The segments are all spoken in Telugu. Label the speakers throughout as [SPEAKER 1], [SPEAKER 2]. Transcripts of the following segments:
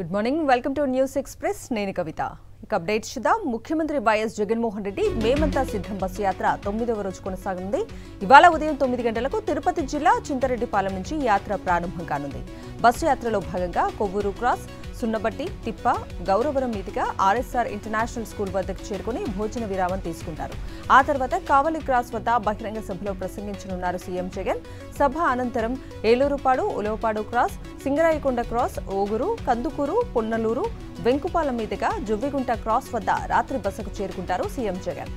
[SPEAKER 1] Good morning welcome to news express నేను కవిత ఇక అప్డేట్స్ చూద్దాం ముఖ్యమంత్రి వైఎస్ జగన్మోహన్ రెడ్డి మేమంతా సిద్ధం బస్సు యాత్ర 9వ రోజు కొనసాగనుంది ఇవాళ ఉదయం 9 గంటలకు తిరుపతి జిల్లా చింతరెడ్డిపాలెం నుంచి యాత్ర ప్రారంభం కానుంది బస్సు యాత్రలో భాగంగా కొవ్వూరు క్రాస్ సున్నబట్టి తిప్ప గౌరవరం మీదుగా ఆర్ఎస్ఆర్ ఇంటర్నేషనల్ స్కూల్ వద్దకు చేరుకుని భోజన విరామం తీసుకుంటారు ఆ తర్వాత కావలి క్రాస్ వద్ద బహిరంగ సభలో ప్రసంగించనున్నారు సీఎం జగన్ సభ అనంతరం ఏలూరుపాడు ఉలవపాడు క్రాస్ సింగరాయకొండ క్రాస్ ఓగురు కందుకూరు పొన్నలూరు వెంకుపాలెం మీదుగా జువ్విగుంట క్రాస్ వద్ద రాత్రి బసకు చేరుకుంటారు సీఎం జగన్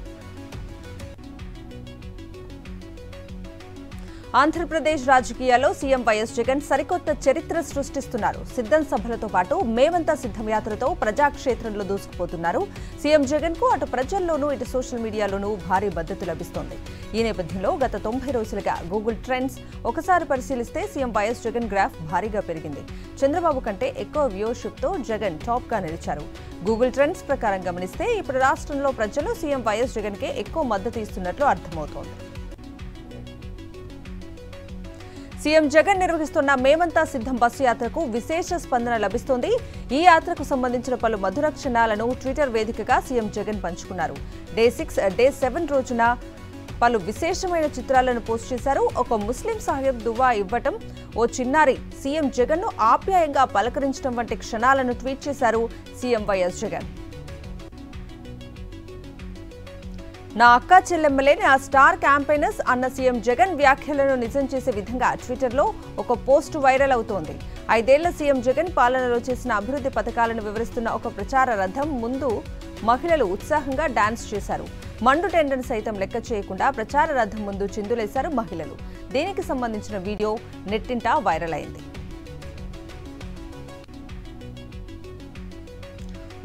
[SPEAKER 1] ఆంధ్రప్రదేశ్ రాజకీయాల్లో సీఎం వైఎస్ జగన్ సరికొత్త చరిత్ర సృష్టిస్తున్నారు సిద్ధం సభలతో పాటు మేమంతా సిద్ధం యాత్రతో ప్రజాక్షేత్రంలో దూసుకుపోతున్నారు సీఎం జగన్ కు అటు ప్రజల్లోనూ ఇటు సోషల్ మీడియాలోనూ భారీ మద్దతు లభిస్తోంది ఈ నేపథ్యంలో గత 90 రోజులుగా గూగుల్ ట్రెండ్స్ ఒకసారి పరిశీలిస్తే సీఎం వైఎస్ జగన్ గ్రాఫ్ భారీగా పెరిగింది చంద్రబాబు కంటే ఎక్కువ వ్యూవర్షిప్ తో జగన్ టాప్ గా నిలిచారు గూగుల్ ట్రెండ్స్ ప్రకారం గమనిస్తే ఇప్పుడు రాష్ట్రంలో ప్రజలు సీఎం వైఎస్ జగన్ కే ఎక్కువ మద్దతు ఇస్తున్నట్లు అర్థమవుతోంది సీఎం జగన్ నిర్వహిస్తున్న మేమంతా సిద్ధం బస్సు యాత్రకు విశేష స్పందన లభిస్తోంది ఈ యాత్రకు సంబంధించిన పలు మధుర క్షణాలను ట్విట్టర్ వేదికగా సీఎం జగన్ పంచుకున్నారు డే 6 డే 7 రోజున పలు విశేషమైన చిత్రాలను పోస్ట్ చేశారు ఒక ముస్లిం సాహిబ్ దువా ఇవ్వటం ఓ చిన్నారి సీఎం జగన్ ను ఆప్యాయంగా పలకరించడం వంటి క్షణాలను ట్వీట్ చేశారు సీఎం వైఎస్ జగన్ నా అక్క చెల్లెమ్మలే నా స్టార్ క్యాంపెయినర్స్ అన్న సీఎం జగన్ వ్యాఖ్యలను నిజం చేసే విధంగా ట్విట్టర్లో ఒక పోస్టు వైరల్ అవుతోంది 5 ఏళ్ల సీఎం జగన్ పాలనలో చేసిన అభివృద్ధి పథకాలను వివరిస్తున్న ఒక ప్రచార రథం ముందు మహిళలు ఉత్సాహంగా డాన్స్ చేశారు మండు టెండను సైతం లెక్క చేయకుండా ప్రచార రథం ముందు చిందులేశారు మహిళలు దీనికి సంబంధించిన వీడియో నెట్టింట వైరల్ అయింది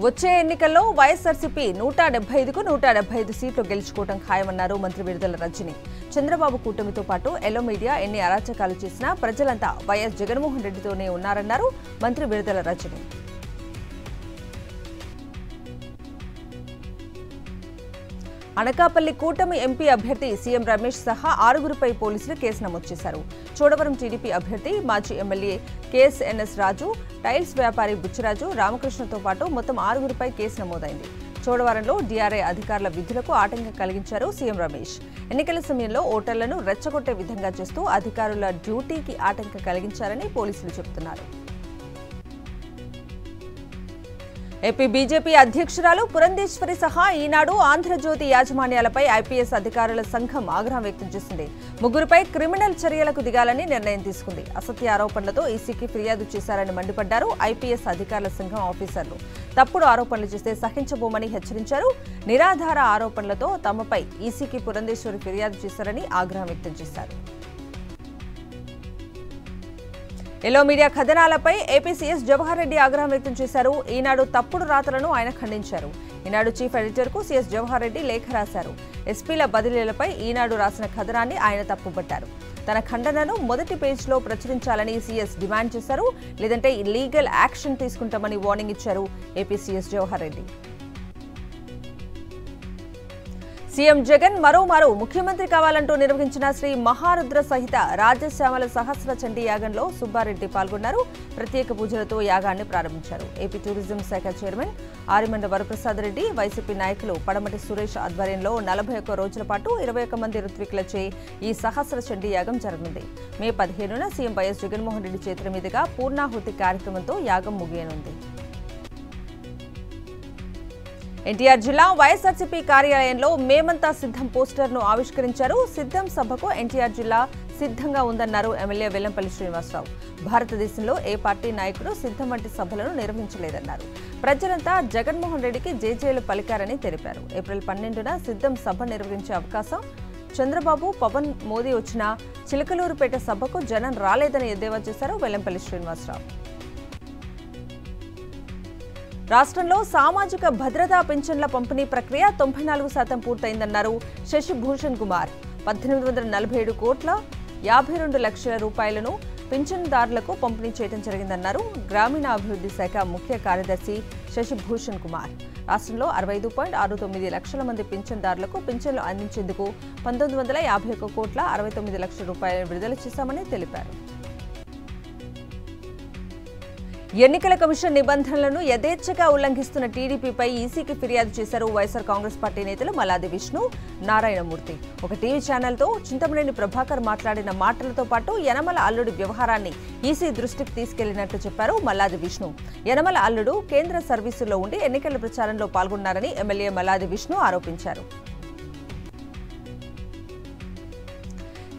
[SPEAKER 1] వచ్చే ఎన్నికల్లో వైఎస్ఆర్సీపీ 175కు 175 సీట్లు గెలుచుకోవడం ఖాయమన్నారు మంత్రి విడుదల రజని చంద్రబాబు కూటమితో పాటు ఎల్లో మీడియా ఎన్ని అరాచకాలు చేసినా ప్రజలంతా వైఎస్ జగన్మోహన్ రెడ్డితోనే ఉన్నారన్నారు మంత్రి విడుదల రజని అనకాపల్లి కూటమి ఎంపీ అభ్యర్థి సీఎం రమేష్ సహా 6గురిపై పోలీసులు కేసు నమోదు చేశారు చోడవరం టీడీపీ అభ్యర్థి మాజీ ఎమ్మెల్యే కేఎస్ఎన్ఎస్ రాజు టైల్స్ వ్యాపారి బుచ్చిరాజు రామకృష్ణతో పాటు మొత్తం 6గురిపై కేసు నమోదైంది చోడవరంలో డీఆర్ఐ అధికారుల విధులకు ఆటంకం కలిగించారు సీఎం రమేష్ ఎన్నికల సమయంలో ఓటర్లను రెచ్చగొట్టే విధంగా చేస్తూ అధికారుల డ్యూటీకి ఆటంకం కలిగించారని పోలీసులు చెబుతున్నారు ఏపీ బీజేపీ అధ్యక్షురాలు పురంధేశ్వరి సహా ఈనాడు ఆంధ్రజ్యోతి యాజమాన్యాలపై ఐపీఎస్ అధికారుల సంఘం ఆగ్రహం వ్యక్తం చేసింది ముగ్గురుపై క్రిమినల్ చర్యలకు దిగాలని నిర్ణయం తీసుకుంది అసత్య ఆరోపణలతో ఈసీకి ఫిర్యాదు చేశారని మండిపడ్డారు ఐపీఎస్ అధికారుల సంఘం ఆఫీసర్లు తప్పుడు ఆరోపణలు చేస్తే సహించబోమని హెచ్చరించారు నిరాధార ఆరోపణలతో తమపై ఈసీకి పురంధేశ్వరి ఫిర్యాదు చేశారని ఆగ్రహం వ్యక్తం చేశారు ఎల్లో మీడియా కథనాలపై ఏపీ సీఎస్ జవహర్ రెడ్డి ఆగ్రహం వ్యక్తం చేశారు ఈనాడు తప్పుడు రాతలను ఆయన ఖండించారు ఈనాడు చీఫ్ ఎడిటర్ కు సీఎస్ జవహర్ రెడ్డి లేఖ రాశారు ఎస్పీల బదిలీలపై ఈనాడు రాసిన కథనాన్ని ఆయన తప్పుపట్టారు తన ఖండనను మొదటి పేజీలో ప్రచురించాలని సీఎస్ డిమాండ్ చేశారు లేదంటే లీగల్ యాక్షన్ తీసుకుంటామని వార్నింగ్ ఇచ్చారు AP CS Jawahar Reddy CM Jagan మరోమారు ముఖ్యమంత్రి కావాలంటూ నిర్వహించిన శ్రీ మహారుద్ర సహిత రాజశ్యామల సహస్ర చండీ యాగంలో సుబ్బారెడ్డి పాల్గొన్నారు ప్రత్యేక పూజలతో యాగాన్ని ప్రారంభించారు ఏపీ టూరిజం శాఖ చైర్మన్ ఆరిమండ వరప్రసాద్ రెడ్డి వైసీపీ నాయకులు పడమటి సురేష్ ఆధ్వర్యంలో 41 రోజుల పాటు 21 మంది ఋత్వికులచే ఈ సహస్ర చండీ యాగం జరగనుంది మే 15న సీఎం వైఎస్ జగన్మోహన్ రెడ్డి చేతుల మీదుగా పూర్ణాహుతి కార్యక్రమంతో యాగం ముగియనుంది ఎన్టీఆర్ జిల్లా వైఎస్ఆర్సీపీ కార్యాలయంలో మేమంతా సిద్ధం పోస్టర్ను ఆవిష్కరించారు సిద్ధం సభకు ఎన్టీఆర్ జిల్లా సిద్ధంగా ఉందన్నారు ఎమ్మెల్యే వెల్లంపల్లి శ్రీనివాసరావు భారతదేశంలో ఏ పార్టీ నాయకుడు సిద్ధం వంటి సభలను నిర్వహించలేదన్నారు ప్రజలంతా జగన్మోహన్ రెడ్డికి జేజేలు పలికారని తెలిపారు ఏప్రిల్ 12న సిద్ధం సభ నిర్వహించే అవకాశం చంద్రబాబు పవన్ మోదీ వచ్చిన చిలకలూరుపేట సభకు జనం రాలేదని ఎద్దేవా చేశారు వెల్లంపల్లి శ్రీనివాసరావు రాష్ట్రంలో సామాజిక భద్రతా పింఛన్ల పంపిణీ ప్రక్రియ 94% పూర్తయిందన్నారు శశిభూషణ్ కుమార్ 1847 కోట్ల 52 లక్షల రూపాయలను పింఛన్దారులకు పంపిణీ చేయడం జరిగిందన్నారు గ్రామీణాభివృద్ధి శాఖ ముఖ్య కార్యదర్శి శశిభూషణ్ కుమార్ రాష్ట్రంలో 65.69 లక్షల మంది పింఛన్దారులకు పింఛన్లు అందించేందుకు 1951 కోట్ల 69 లక్షల రూపాయలను విడుదల చేశామని తెలిపారు ఎన్నికల కమిషన్ నిబంధనలను యథేచ్ఛగా ఉల్లంఘిస్తున్న టీడీపీపై ఈసీకి ఫిర్యాదు చేశారు వైఎస్ఆర్ కాంగ్రెస్ పార్టీ నేతలు మల్లాది విష్ణు, నారాయణమూర్తి. ఒక టీవీ ఛానల్తో చింతమనేని ప్రభాకర్ మాట్లాడిన మాటలతో పాటు యనమల అల్లుడి వ్యవహారాన్ని ఈసీ దృష్టికి తీసుకెళ్లినట్లు చెప్పారు మల్లాది విష్ణు. యనమల అల్లుడు కేంద్ర సర్వీసుల్లో ఉండి ఎన్నికల ప్రచారంలో పాల్గొన్నారని ఎమ్మెల్యే మల్లాది విష్ణు ఆరోపించారు.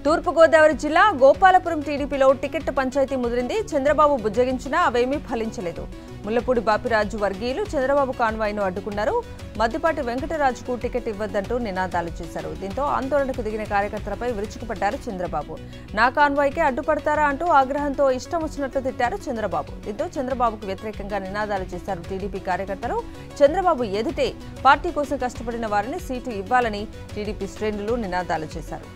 [SPEAKER 1] తూర్పుగోదావరి జిల్లా గోపాలపురం టీడీపీలో టికెట్ పంచాయతీ ముదిరింది. చంద్రబాబు బుజ్జగించినా అవేమీ ఫలించలేదు. ముల్లపూడి బాపిరాజు వర్గీయులు చంద్రబాబు కాన్వాయ్ను అడ్డుకున్నారు. మద్దిపాటి వెంకటరాజుకు టికెట్ ఇవ్వద్దంటూ నినాదాలు చేశారు. దీంతో ఆందోళనకు దిగిన కార్యకర్తలపై విరుచుకుపడ్డారు చంద్రబాబు. నా కాన్వాయ్కే అడ్డుపడతారా అంటూ ఆగ్రహంతో ఇష్టం వచ్చినట్లు తిట్టారు చంద్రబాబు. దీంతో చంద్రబాబుకు వ్యతిరేకంగా నినాదాలు చేశారు టీడీపీ కార్యకర్తలు. చంద్రబాబు ఎదుటే పార్టీ కోసం కష్టపడిన వారిని సీటు ఇవ్వాలని టీడీపీ శ్రేణులు నినాదాలు చేశారు.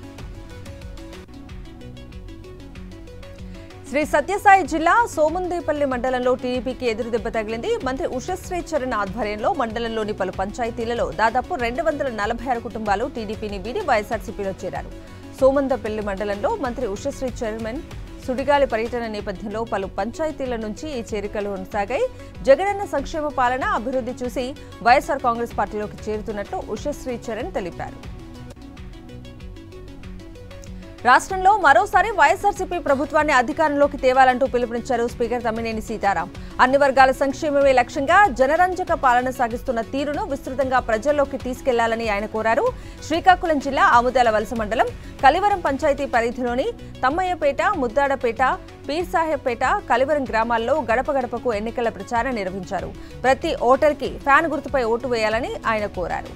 [SPEAKER 1] శ్రీ సత్యసాయి జిల్లా సోముందేపల్లి మండలంలో టీడీపీకి ఎదురుదెబ్బ తగిలింది. మంత్రి ఉషశ్రీ చరణ్ ఆధ్వర్యంలో మండలంలోని పలు పంచాయతీలలో దాదాపు 246 కుటుంబాలు టీడీపీని వీడి వైఎస్ఆర్సీపీలో చేరారు. సోముందేపల్లి మండలంలో మంత్రి ఉషశ్రీ చరణ్ సుడిగాలి పర్యటన నేపథ్యంలో పలు పంచాయతీల నుంచి ఈ చేరికలు కొనసాగాయి. జగనన్న సంక్షేమ పాలన, అభివృద్ధి చూసి వైఎస్ఆర్ కాంగ్రెస్ పార్టీలోకి చేరుతున్నట్లు ఉషశ్రీ చరణ్ తెలిపారు. రాష్ట్రంలో మరోసారి వైఎస్ఆర్సీపీ ప్రభుత్వాన్ని అధికారంలోకి తేవాలంటూ పిలుపునిచ్చారు స్పీకర్ తమ్మినేని సీతారాం. అన్ని వర్గాల సంక్షేమమే లక్ష్యంగా జనరంజక పాలన సాగిస్తున్న తీరును విస్తృతంగా ప్రజల్లోకి తీసుకెళ్లాలని ఆయన కోరారు. శ్రీకాకుళం జిల్లా ఆముదాల వలస మండలం కలివరం పంచాయతీ పరిధిలోని తమ్మయ్యపేట, ముద్దాడపేట, పీర్సాహెబ్పేట, కలివరం గ్రామాల్లో గడప గడపకు ఎన్నికల ప్రచారం నిర్వహించారు. ప్రతి ఓటర్కి ఫ్యాన్ గుర్తుపై ఓటు వేయాలని ఆయన కోరారు.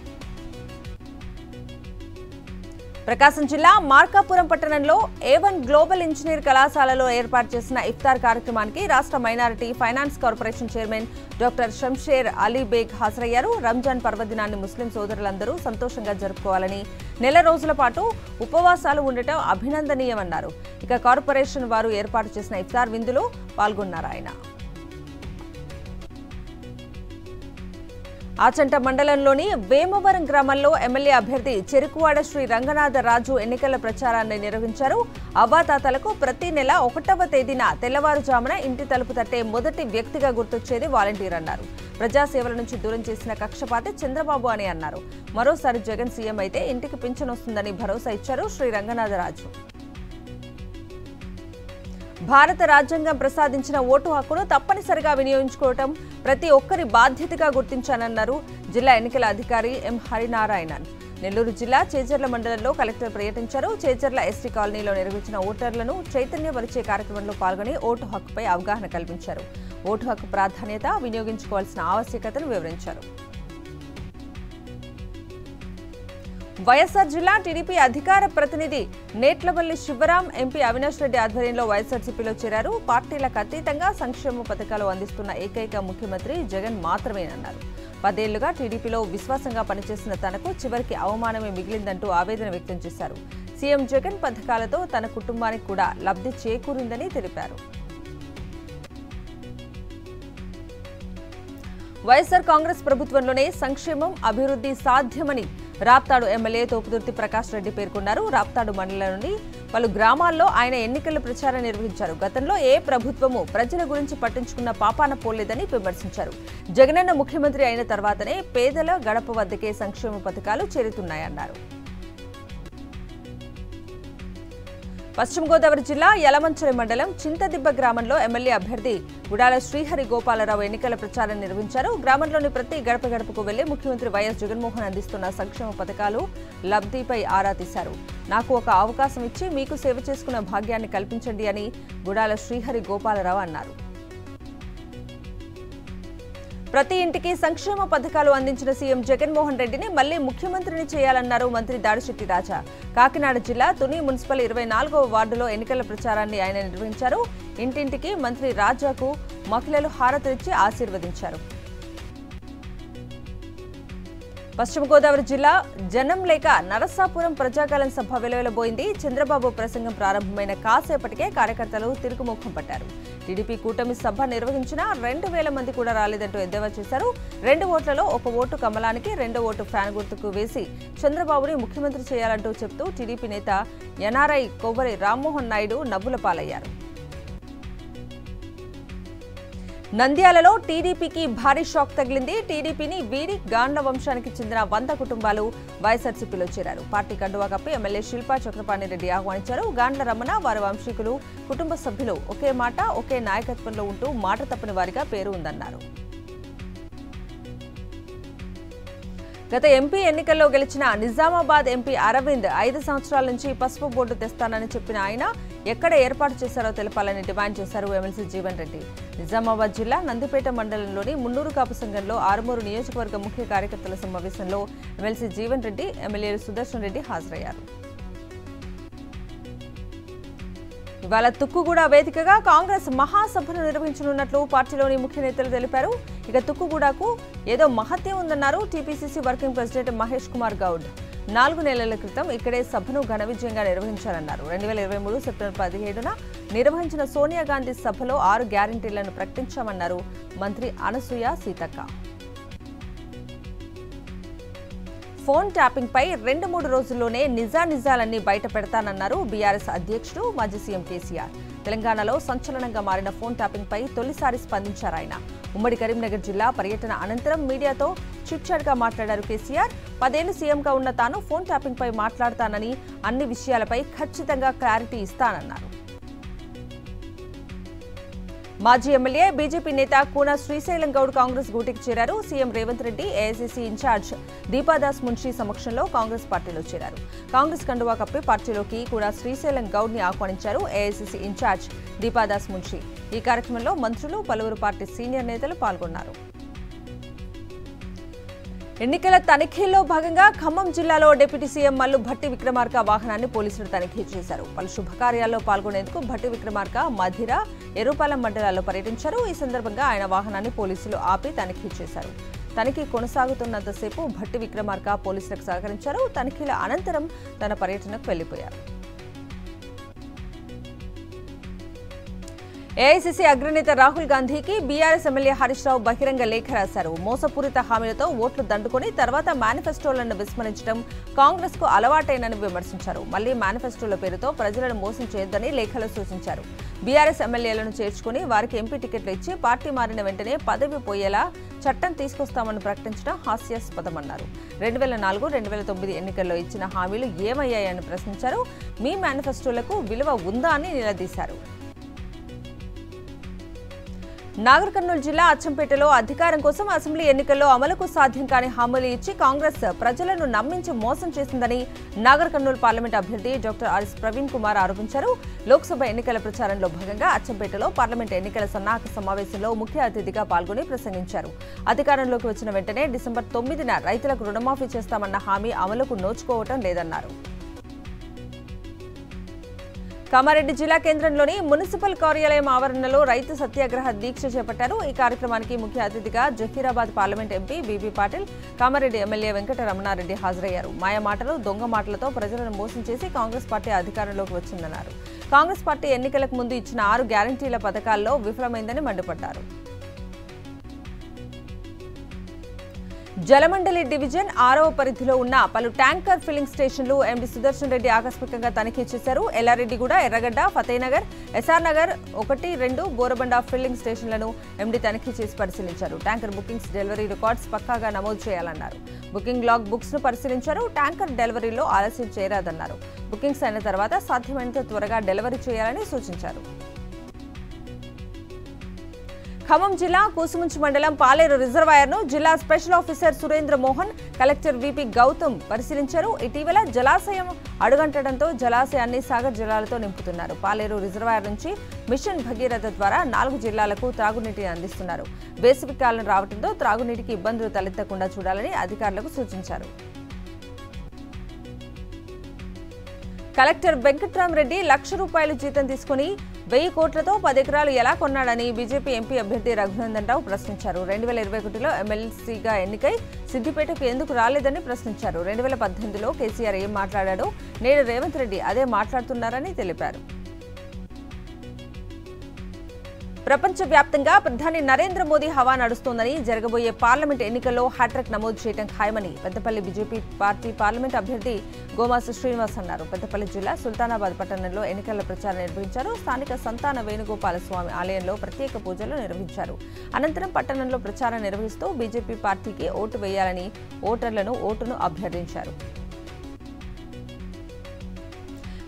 [SPEAKER 1] ప్రకాశం జిల్లా మార్కాపురం పట్టణంలో A1 గ్లోబల్ ఇంజనీర్ కళాశాలలో ఏర్పాటు చేసిన ఇఫ్తార్ కార్యక్రమానికి రాష్ట్ర minority finance corporation chairman doctor Shamsher Ali Baig హాజరయ్యారు. రంజాన్ పర్వదినాన్ని ముస్లిం సోదరులందరూ సంతోషంగా జరుపుకోవాలని, నెల రోజుల పాటు ఉపవాసాలు ఉండటం అభినందనీయమన్నారు. ఇక కార్పొరేషన్ వారు ఏర్పాటు చేసిన ఇఫ్తార్ విందులో పాల్గొన్నారు ఆయన. ఆచంట మండలంలోని వేమవరం గ్రామంలో ఎమ్మెల్యే అభ్యర్థి చెరుకువాడ శ్రీ రంగనాథ రాజు ఎన్నికల ప్రచారాన్ని నిర్వహించారు. అవ్వాతాతలకు ప్రతి నెల 1వ తేదీన తెల్లవారుజామున ఇంటి తలుపు తట్టే మొదటి వ్యక్తిగా గుర్తొచ్చేది వాలంటీర్ అన్నారు. ప్రజాసేవల నుంచి దూరం చేసిన కక్షపాతి చంద్రబాబు అని అన్నారు. మరోసారి జగన్ సీఎం అయితే ఇంటికి పింఛన్ వస్తుందని భరోసా ఇచ్చారు శ్రీ రంగనాథరాజు. భారత రాజ్యాంగం ప్రసాదించిన ఓటు హక్కును తప్పనిసరిగా వినియోగించుకోవటం ప్రతి ఒక్కరి బాధ్యతగా గుర్తించానన్నారు జిల్లా ఎన్నికల అధికారి ఎం హరినారాయణన్. నెల్లూరు జిల్లా చేజర్ల మండలంలో కలెక్టర్ పర్యటించారు. చేజర్ల ఎస్టీ కాలనీలో నిర్వహించిన ఓటర్లను చైతన్యపరిచే కార్యక్రమంలో పాల్గొని ఓటు హక్కుపై అవగాహన కల్పించారు. ఓటు హక్కు ప్రాధాన్యత, వినియోగించుకోవాల్సిన ఆవశ్యకతను వివరించారు. వైఎస్ఆర్ జిల్లా టీడీపీ అధికార ప్రతినిధి నేట్లపల్లి శివరాం ఎంపీ అవినాష్ రెడ్డి ఆధ్వర్యంలో వైఎస్ఆర్సీపీలో చేరారు. పార్టీలకు అతీతంగా సంక్షేమ పథకాలు అందిస్తున్న ఏకైక ముఖ్యమంత్రి జగన్ మాత్రమేనన్నారు. 10 ఏళ్లుగా టీడీపీలో విశ్వాసంగా పనిచేసిన తనకు చివరికి అవమానమే మిగిలిందంటూ ఆవేదన వ్యక్తం చేశారు. సీఎం జగన్ పథకాలతో తన కుటుంబానికి కూడా లబ్ధి చేకూరిందని తెలిపారు. వైఎస్ఆర్ కాంగ్రెస్ ప్రభుత్వంలోనే సంక్షేమం, అభివృద్ధి సాధ్యమని రాప్తాడు ఎమ్మెల్యే తోపుదుర్తి ప్రకాష్ రెడ్డి పేర్కొన్నారు. రాప్తాడు మండలంలోని పలు గ్రామాల్లో ఆయన ఎన్నికల ప్రచారం నిర్వహించారు. గతంలో ఏ ప్రభుత్వము ప్రజల గురించి పట్టించుకున్న పాపాన పోలేదని విమర్శించారు. జగనన్న ముఖ్యమంత్రి అయిన తర్వాతనే పేదల గడప వద్దకే సంక్షేమ పథకాలు చేరుతున్నాయన్నారు. పశ్చిమ గోదావరి జిల్లా యలమంచిలి మండలం చింతదిబ్బ గ్రామంలో ఎమ్మెల్యే అభ్యర్థి గుడాల శ్రీహరి గోపాలరావు ఎన్నికల ప్రచారం నిర్వహించారు. గ్రామంలోని ప్రతి గడప గడపకు వెళ్లి ముఖ్యమంత్రి వైఎస్ జగన్మోహన్ అందిస్తున్న సంక్షేమ పథకాలు లబ్ధిపై ఆరా తీశారు. నాకు ఒక అవకాశం ఇచ్చి మీకు సేవ చేసుకున్న భాగ్యాన్ని కల్పించండి అని గుడాల శ్రీహరి గోపాలరావు అన్నారు. ప్రతి ఇంటికి సంక్షేమ పథకాలు అందించిన సీఎం జగన్మోహన్ రెడ్డిని మళ్లీ ముఖ్యమంత్రిని చేయాలన్నారు మంత్రి దాడిశెట్టి రాజా. కాకినాడ జిల్లా తుని మున్సిపల్ 24వ వార్డులో ఎన్నికల ప్రచారాన్ని ఆయన నిర్వహించారు. ఇంటింటికి మంత్రి రాజాకు మహిళలు హారతిచ్చి ఆశీర్వదించారు. పశ్చిమ గోదావరి జిల్లా జనం లేక నరసాపురం ప్రజాగలం సభ వెలువెలబోయింది. చంద్రబాబు ప్రసంగం ప్రారంభమైన కాసేపటికే కార్యకర్తలు తిరుగుముఖం పట్టారు. టీడీపీ కూటమి సభ నిర్వహించిన 2,000 మంది కూడా రాలేదంటూ ఎద్దేవా చేశారు. 2 ఓట్లలో 1 ఓటు కమలానికి, 2 ఓటు ఫ్యాన్ గుర్తుకు వేసి చంద్రబాబుని ముఖ్యమంత్రి చేయాలంటూ చెప్తూ టీడీపీ నేత ఎన్ఆర్ఐ కొవ్వరి రామ్మోహన్ నాయుడు నవ్వుల పాలయ్యారు. నంద్యాలలో టీడీపీకి భారీ షాక్ తగిలింది. టీడీపీని వీడి గాండ్ల వంశానికి చెందిన 100 కుటుంబాలు వైఎస్ఆర్సీపీలో చేరారు. పార్టీ కండువా కప్పి ఎమ్మెల్యే శిల్పా చక్రపాణి రెడ్డి ఆహ్వానించారు. గాండ్ల రమణ, వారి వంశీకులు, కుటుంబ సభ్యులు ఒకే మాట, ఒకే నాయకత్వంలో ఉంటూ మాట తప్పని వారిగా పేరు ఉందన్నారు. గత ఎంపీ ఎన్నికల్లో గెలిచిన నిజామాబాద్ ఎంపీ అరవింద్ 5 సంవత్సరాల నుంచి పసుపు బోర్డు తెస్తానని చెప్పిన ఆయన ఎక్కడ ఏర్పాటు చేశారో తెలపాలని డిమాండ్ చేశారు ఎమ్మెల్సీ జీవన్ రెడ్డి. నిజామాబాద్ జిల్లా నందిపేట మండలంలోని మున్నూరు కాపు సంఘంలో ఆరుమూరు నియోజకవర్గ ముఖ్య కార్యకర్తల సమావేశంలో ఎమ్మెల్సీ జీవన్ రెడ్డి, ఎమ్మెల్యేలు సుదర్శన్ రెడ్డి హాజరయ్యారు. ఇవాళ తుక్కుగూడ వేదికగా కాంగ్రెస్ మహాసభను నిర్వహించనున్నట్లు పార్టీలోని ముఖ్య నేతలు తెలిపారు. ఇక తుక్కుగూడకు ఏదో మహత్యం ఉందన్నారు TPCC working president Mahesh Kumar Goud. 4 నెలల క్రితం ఇక్కడే సభను ఘన విజయంగా నిర్వహించారన్నారు. 2023 సెప్టెంబర్ 17న నిర్వహించిన సోనియా గాంధీ సభలో 6 గ్యారంటీలను ప్రకటించామన్నారు మంత్రి అనసూయ సీతక్క. ఫోన్ ట్యాపింగ్ పై 2-3 రోజుల్లోనే నిజాలన్నీ బయట పెడతానన్నారు బీఆర్ఎస్ అధ్యక్షుడు మాజీ సీఎం కేసీఆర్. తెలంగాణలో సంచలనంగా మారిన ఫోన్ ట్యాపింగ్ పై తొలిసారి స్పందించారు ఆయన. ఉమ్మడి కరీంనగర్ జిల్లా పర్యటన అనంతరం మీడియాతో చిట్చాట్గా మాట్లాడారు కేసీఆర్. 10 ఏళ్లు సీఎంగా ఉన్న తాను ఫోన్ ట్యాపింగ్ పై మాట్లాడతానని, అన్ని విషయాలపై ఖచ్చితంగా క్లారిటీ ఇస్తానన్నారు. మాజీ ఎమ్మెల్యే బీజేపీ నేత కూన శ్రీశైలం గౌడ్ కాంగ్రెస్ గూటికి చేరారు. CM Revanth Reddy, AICC incharge Deepadas Munshi సమక్షంలో కాంగ్రెస్ పార్టీలో చేరారు. కాంగ్రెస్ కండువా కప్పి పార్టీలోకి కూన శ్రీశైలం గౌడ్ ని ఆహ్వానించారు ఏఐసీసీ ఇన్ఛార్జ్ దీపాదాస్ మున్షి. ఈ కార్యక్రమంలో మంత్రులు, పలువురు పార్టీ సీనియర్ నేతలు పాల్గొన్నారు. ఎన్నికల తనిఖీల్లో భాగంగా ఖమ్మం జిల్లాలో డిప్యూటీ సీఎం మల్లు భట్టి విక్రమార్క వాహనాన్ని పోలీసులు తనిఖీ చేశారు. పలు శుభకార్యాల్లో పాల్గొనేందుకు భట్టి విక్రమార్క మధిర, ఎరుపాలెం మండలాల్లో పర్యటించారు. ఈ సందర్భంగా ఆయన వాహనాన్ని పోలీసులు ఆపి తనిఖీ చేశారు. తనిఖీ కొనసాగుతున్నంతసేపు భట్టి విక్రమార్క పోలీసులకు సహకరించారు. తనిఖీల అనంతరం తన పర్యటనకు వెళ్లిపోయారు. ఏఐసీసీ అగ్రనేత రాహుల్ గాంధీకి బీఆర్ఎస్ ఎమ్మెల్యే హరీష్ రావు బహిరంగ లేఖ రాశారు. మోసపూరిత హామీలతో ఓట్లు దండుకొని తర్వాత మేనిఫెస్టోలను విస్మరించడం కాంగ్రెస్ కు అలవాటైనని విమర్శించారు. మళ్లీ మేనిఫెస్టోల పేరుతో ప్రజలను మోసం చేయొద్దని లేఖలో సూచించారు. బీఆర్ఎస్ ఎమ్మెల్యేలను చేర్చుకుని వారికి ఎంపీ టికెట్లు ఇచ్చి పార్టీ మారిన వెంటనే పదవి పోయేలా చట్టం తీసుకొస్తామని ప్రకటించడం హాస్యాస్పదమన్నారు. 2004, 2009 ఎన్నికల్లో ఇచ్చిన హామీలు ఏమయ్యాయని ప్రశ్నించారు. మీ మేనిఫెస్టోలకు విలువ ఉందా అని నిలదీశారు. నాగర్ కర్నూలు జిల్లా అచ్చంపేటలో అధికారం కోసం అసెంబ్లీ ఎన్నికల్లో అమలుకు సాధ్యం కాని హామీలు ఇచ్చి కాంగ్రెస్ ప్రజలను నమ్మించి మోసం చేసిందని నాగర్ కర్నూలు పార్లమెంట్ అభ్యర్థి డాక్టర్ ఆర్ఎస్ ప్రవీణ్ కుమార్ ఆరోపించారు. లోక్సభ ఎన్నికల ప్రచారంలో భాగంగా అచ్చంపేటలో పార్లమెంట్ ఎన్నికల సన్నాహక సమావేశంలో ముఖ్య అతిథిగా పాల్గొని ప్రసంగించారు. అధికారంలోకి వచ్చిన వెంటనే డిసెంబర్ 9న రైతులకు రుణమాఫీ చేస్తామన్న హామీ అమలుకు నోచుకోవటం లేదన్నారు. కామారెడ్డి జిల్లా కేంద్రంలోని మున్సిపల్ కార్యాలయం ఆవరణలో రైతు సత్యాగ్రహ దీక్ష చేపట్టారు. ఈ కార్యక్రమానికి ముఖ్య అతిథిగా Zaheerabad parliament MP BB Patil, Kamareddy MLA Venkata Ramanareddy హాజరయ్యారు. మాయ మాటలు, దొంగ మాటలతో ప్రజలను మోసం చేసి కాంగ్రెస్ పార్టీ అధికారంలోకి వచ్చిందన్నారు. కాంగ్రెస్ పార్టీ ఎన్నికలకు ముందు ఇచ్చిన 6 గ్యారంటీల పథకాల్లో విఫలమైందని మండిపడ్డారు. జలమండలి డివిజన్ 6వ పరిధిలో ఉన్న పలు ట్యాంకర్ ఫిల్లింగ్ స్టేషన్లు ఎండీ సుదర్శన్ రెడ్డి ఆకస్మికంగా తనిఖీ చేశారు. ఎల్లారెడ్డిగూడ, ఎర్రగడ్డ, ఫతేనగర్, ఎస్ఆర్ నగర్ 1, 2, బోరబండ ఫిల్లింగ్ స్టేషన్లను ఎండీ తనిఖీ చేసి పరిశీలించారు. ట్యాంకర్ బుకింగ్స్, డెలివరీ రికార్డ్స్ పక్కాగా నమోదు చేయాలన్నారు. బుకింగ్ లాగ్ బుక్స్ ను పరిశీలించారు. ట్యాంకర్ డెలివరీలో ఆలస్యం చేయరాదన్నారు. బుకింగ్స్ అయిన తర్వాత సాధ్యమైనంత త్వరగా డెలివరీ చేయాలని సూచించారు. ఖమ్మం జిల్లా కూసుముంచి మండలం పాలేరు రిజర్వాయర్ను జిల్లా special officer Surendra Mohan, collector VP Gautham పరిశీలించారు. ఇటీవల జలాశయం అడుగంటడంతో జలాశయాన్ని సాగర్ జలాలతో నింపుతున్నారు. పాలేరు రిజర్వాయర్ నుంచి మిషన్ భగీరథ ద్వారా 4 జిల్లాలకు త్రాగునీటిని అందిస్తున్నారు. వేసవికాలం రావడంతో త్రాగునీటికి ఇబ్బందులు తలెత్తకుండా చూడాలని అధికారులకు సూచించారు. కలెక్టర్ వెంకట్రామరెడ్డి ₹1,00,000 జీతం తీసుకుని 1000 కోట్లతో 10 ఎకరాలు ఎలా కొన్నాడని బీజేపీ ఎంపీ అభ్యర్థి రఘునందన్ రావు ప్రశ్నించారు. 2021లో ఎమ్మెల్సీగా ఎన్నికై సిద్దిపేటకు ఎందుకు రాలేదని ప్రశ్నించారు. 2018లో కేసీఆర్ ఏం మాట్లాడాడో నేడు రేవంత్ రెడ్డి అదే మాట్లాడుతున్నారని తెలిపారు. ప్రపంచవ్యాప్తంగా ప్రధాని నరేంద్ర మోదీ హవా నడుస్తోందని, జరగబోయే పార్లమెంట్ ఎన్నికల్లో హ్యాట్రిక్ నమోదు చేయడం ఖాయమని పెద్దపల్లి బీజేపీ పార్టీ పార్లమెంట్ అభ్యర్థి గోమాసు శ్రీనివాస్ అన్నారు. పెద్దపల్లి జిల్లా సుల్తానాబాద్ పట్టణంలో ఎన్నికల ప్రచారం నిర్వహించారు. స్థానిక సంతాన వేణుగోపాల స్వామి ఆలయంలో ప్రత్యేక పూజలు నిర్వహించారు. అనంతరం పట్టణంలో ప్రచారం నిర్వహిస్తూ బీజేపీ పార్టీకి ఓటు వేయాలని ఓటర్లను ఓటును అభ్యర్థించారు.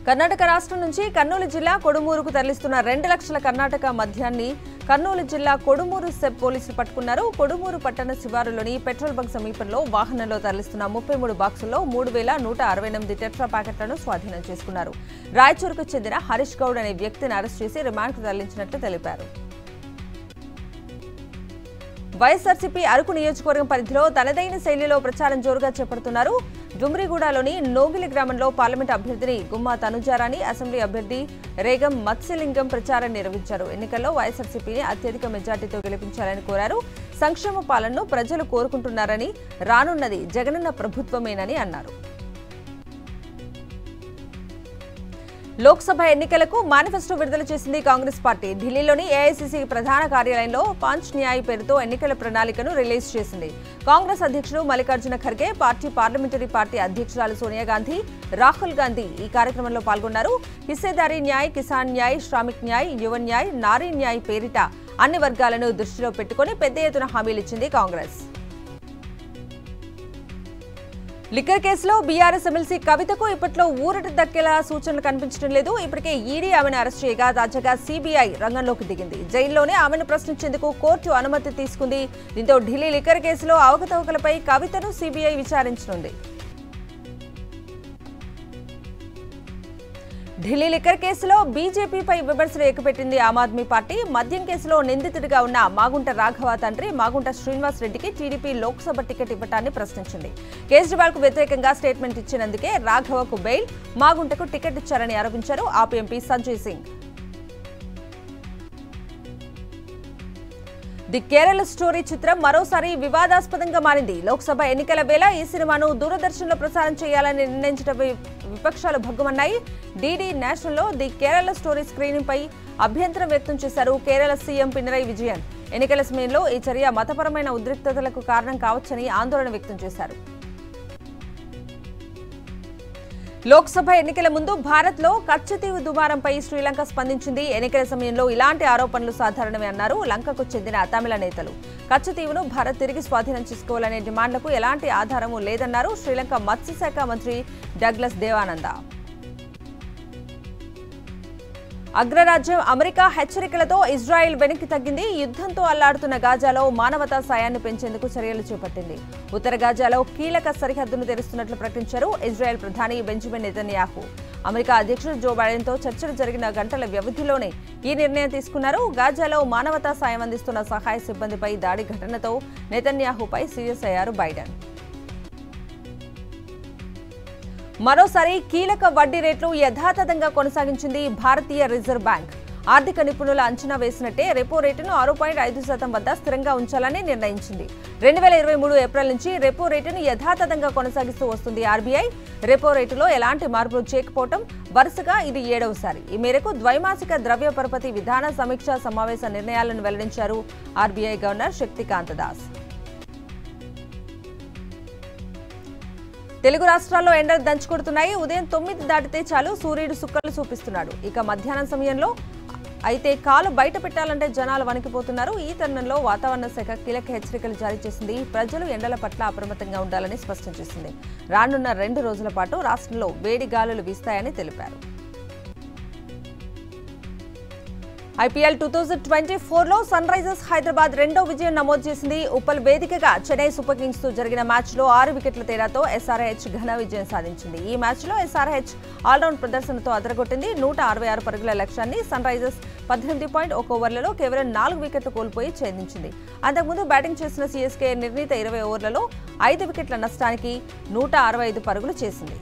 [SPEAKER 1] కర్ణాటక రాష్ట్రం నుంచి కర్నూలు జిల్లా కొడుమూరుకు తరలిస్తున్న 2 లక్షల కర్ణాటక మద్యాన్ని కర్నూలు జిల్లా కొడుమూరు సెబ్ పోలీసులు పట్టుకున్నారు. కొడుమూరు పట్టణ శివారులోని పెట్రోల్ బంక్ సమీపంలో వాహనంలో తరలిస్తున్న 33 బాక్సుల్లో 3,168 టెట్రా ప్యాకెట్లను స్వాధీనం చేసుకున్నారు. రాయచూరుకు చెందిన హరీష్ గౌడ్ అనే వ్యక్తిని అరెస్ట్ చేసి రిమాండ్కు తరలించినట్లు తెలిపారు. వైఎస్ఆర్సీపీ అరకు నియోజకవర్గం పరిధిలో తనదైన శైలిలో ప్రచారం జోరుగా చేపడుతున్నారు. డుమ్రిగూడలోని నోగిలి గ్రామంలో పార్లమెంట్ అభ్యర్థిని గుమ్మా తనుజారాణి, అసెంబ్లీ అభ్యర్థి రేగం మత్స్యలింగం ప్రచారం నిర్వహించారు. ఎన్నికల్లో వైఎస్ఆర్సీపీని అత్యధిక మెజార్టీతో గెలిపించాలని కోరారు. సంక్షేమ పాలనను ప్రజలు కోరుకుంటున్నారని, రానున్నది జగనన్న ప్రభుత్వమేనని అన్నారు. లోక్సభ ఎన్నికలకు మేనిఫెస్టో విడుదల చేసింది కాంగ్రెస్ పార్టీ. ఢిల్లీలోని ఏఐసీసీ ప్రధాన కార్యాలయంలో పాంచ్ న్యాయ్ పేరుతో ఎన్నికల ప్రణాళికను రిలీజ్ చేసింది. కాంగ్రెస్ అధ్యక్షుడు మల్లికార్జున ఖర్గే, పార్లమెంటరీ పార్టీ అధ్యక్షురాలు సోనియా గాంధీ, రాహుల్ గాంధీ ఈ కార్యక్రమంలో పాల్గొన్నారు. హిస్సేదారీ న్యాయ్, కిసాన్ న్యాయ్, శ్రామిక్ న్యాయ్, యువ న్యాయ్, నారీ న్యాయ్ పేరిట అన్ని వర్గాలను దృష్టిలో పెట్టుకుని పెద్ద ఎత్తున హామీలిచ్చింది కాంగ్రెస్. లిక్కర్ కేసులో బీఆర్ఎస్ ఎమ్మెల్సీ కవితకు ఇప్పట్లో ఊరట దక్కేలా సూచనలు కనిపించడం లేదు. ఇప్పటికే ఈడీ ఆమెను అరెస్ట్ చేయగా తాజాగా సీబీఐ రంగంలోకి దిగింది. జైల్లోనే ఆమెను ప్రశ్నించేందుకు కోర్టు అనుమతి తీసుకుంది. దీంతో ఢిల్లీ లిక్కర్ కేసులో అవకతవకలపై కవితను సీబీఐ విచారించనుంది. ఢిల్లీ లిక్కర్ కేసులో బీజేపీపై విమర్శలు ఎక్కుపెట్టింది ఆమ్ ఆద్మీ పార్టీ. మద్యం కేసులో నిందితుడిగా ఉన్న మాగుంట రాఘవ తండ్రి మాగుంట శ్రీనివాస్ రెడ్డికి టీడీపీ లోక్సభ టికెట్ ఇవ్వటాన్ని ప్రశ్నించింది. కేజ్రీవాల్ కు వ్యతిరేకంగా స్టేట్మెంట్ ఇచ్చినందుకే రాఘవకు బెయిల్, మాగుంటకు టికెట్ ఇచ్చారని ఆరోపించారు AAP MP Sanjay Singh. The Kerala story చిత్రం మరోసారి వివాదాస్పదంగా మారింది. లోక్సభ ఎన్నికల వేళ ఈ సినిమాను దూరదర్శన్లో ప్రసారం చేయాలని నిర్ణయించడం విపక్షాలు భగ్గుమన్నాయి. డీడీ నేషనల్లో ది కేరళ స్టోరీ స్క్రీనింగ్ పై అభ్యంతరం వ్యక్తం చేశారు కేరళ సీఎం పినరయి విజయన్. ఎన్నికల సమయంలో ఈ చర్య మతపరమైన ఉద్రిక్తతలకు కారణం కావచ్చని ఆందోళన వ్యక్తం చేశారు. లోక్సభ ఎన్నికల ముందు భారత్లో కచ్చతీవు దుమారంపై శ్రీలంక స్పందించింది. ఎన్నికల సమయంలో ఇలాంటి ఆరోపణలు సాధారణమే అన్నారు లంకకు చెందిన తమిళ నేతలు. కచ్చతీవును భారత్ తిరిగి స్వాధీనం చేసుకోవాలనే డిమాండ్లకు ఎలాంటి ఆధారమూ లేదన్నారు శ్రీలంక మత్స్యశాఖ మంత్రి డగ్లస్ దేవానంద. అగ్రరాజ్యం అమెరికా హెచ్చరికలతో ఇజ్రాయెల్ వెనక్కి తగ్గింది. యుద్ధంతో అల్లాడుతున్న గాజాలో మానవతా సాయాన్ని పెంచేందుకు చర్యలు చేపట్టింది. ఉత్తర గాజాలో కీలక సరిహద్దును తెరుస్తున్నట్లు ప్రకటించారు ఇజ్రాయెల్ ప్రధాని బెంజమిన్ నెతన్యాహు. అమెరికా అధ్యక్షుడు జో బైడెన్తో చర్చలు జరిగిన గంటల వ్యవధిలోనే ఈ నిర్ణయం తీసుకున్నారు. గాజాలో మానవతా సాయం అందిస్తున్న సహాయ సిబ్బందిపై దాడి ఘటనతో నెతన్యాహుపై సీరియస్ అయ్యారు బైడెన్. మరోసారి కీలక వడ్డీ రేట్లు యథాతథంగా కొనసాగించింది భారతీయ రిజర్వ్ బ్యాంక్. ఆర్థిక నిపుణుల అంచనా వేసినట్టే రెపో రేటును 6.5% వద్ద స్థిరంగా ఉంచాలని నిర్ణయించింది. 2023 ఏప్రిల్ నుంచి రెపో రేటును యథాతథంగా కొనసాగిస్తూ వస్తుంది ఆర్బీఐ. రెపో రేటులో ఎలాంటి మార్పులు చేయకపోవడం వరుసగా ఇది 7వసారి. ఈ మేరకు ద్వైమాసిక ద్రవ్య పరపతి విధాన సమీక్షా సమావేశ నిర్ణయాలను వెల్లడించారు ఆర్బీఐ గవర్నర్ శక్తికాంత దాస్. తెలుగు రాష్ట్రాల్లో ఎండలు దంచుకొడుతున్నాయి. ఉదయం 9 దాటితే చాలు సూర్యుడు సుక్కలు చూపిస్తున్నాడు. ఇక మధ్యాహ్నం సమయంలో అయితే కాలు బయట పెట్టాలంటే జనాలు వణికిపోతున్నారు. ఈ తరుణంలో వాతావరణ శాఖ కీలక హెచ్చరికలు జారీ చేసింది. ప్రజలు ఎండల పట్ల అప్రమత్తంగా ఉండాలని స్పష్టం చేసింది. రానున్న 2 రోజుల పాటు రాష్ట్రంలో వేడి గాలులు వీస్తాయని తెలిపారు. ఐపీఎల్ 2024లో సన్ రైజర్స్ హైదరాబాద్ 2వ విజయం నమోదు చేసింది. ఉప్పల్ వేదికగా చెన్నై సూపర్ కింగ్స్ తో జరిగిన మ్యాచ్లో 6 వికెట్ల తేడాతో ఎస్ఆర్హెచ్ ఘన విజయం సాధించింది. ఈ మ్యాచ్లో ఎస్ఆర్హెచ్ ఆల్రౌండ్ ప్రదర్శనతో అదరగొట్టింది. 166 పరుగుల లక్ష్యాన్ని సన్ రైజర్స్ 18.1 ఓవర్లలో కేవలం 4 వికెట్లు కోల్పోయి ఛేదించింది. అంతకుముందు బ్యాటింగ్ చేసిన సీఎస్కే నిర్ణీత 20 ఓవర్లలో 5 వికెట్ల నష్టానికి 165 పరుగులు చేసింది.